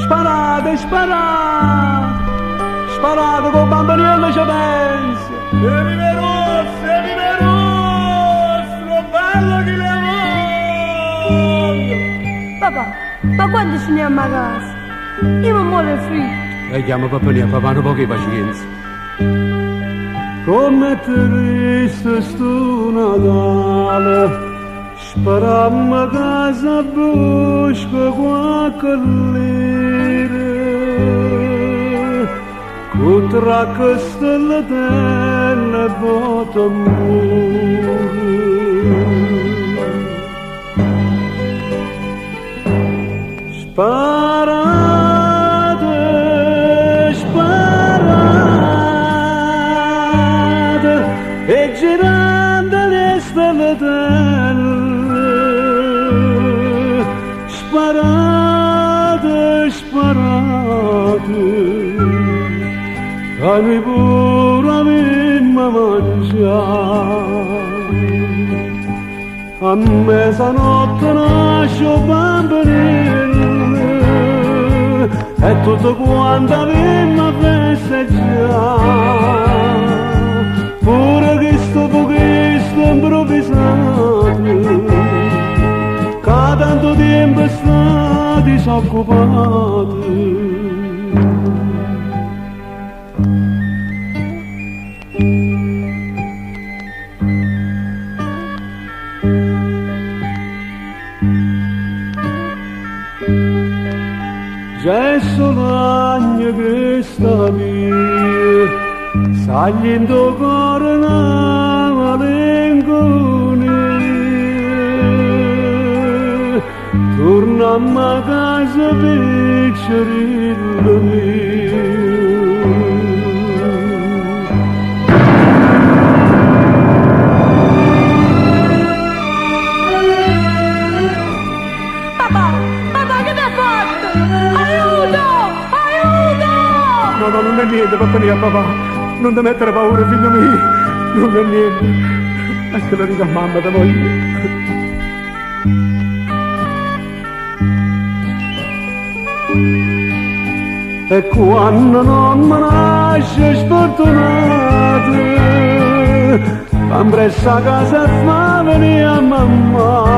Sparate, sparate, sparate con bambiniello ci pensa. E vive rosso, bello che le voglio. Papà, ma quando finiamo a casa? Io mi muoio fritto. E chiama papà non pochi pazienza. Come triste sto Natale, sparamma casa busca qualche lire, contra che stelle delle botte amore. Sparate, sparate, e girando le stelle d'elle, sparate, sparate, a noi pure avemmo mangiato. A mezzanotte nasce bambinello e tutto quanto avemmo festeggiato, pure questo pochesto improvvisato, che tanto tempo è stato disoccupato. C'è solo l'agno che sta via, sagliendo cuore una malinconia. Torniamo a casa piccerello mio. No, non è niente, papà mia, papà. Non ti mettere paura, figlio mio. Non è niente. E te lo dico a mamma, te voglio. E quando non mi nasce sfortunato, va presso a casa e fa venire a mamma.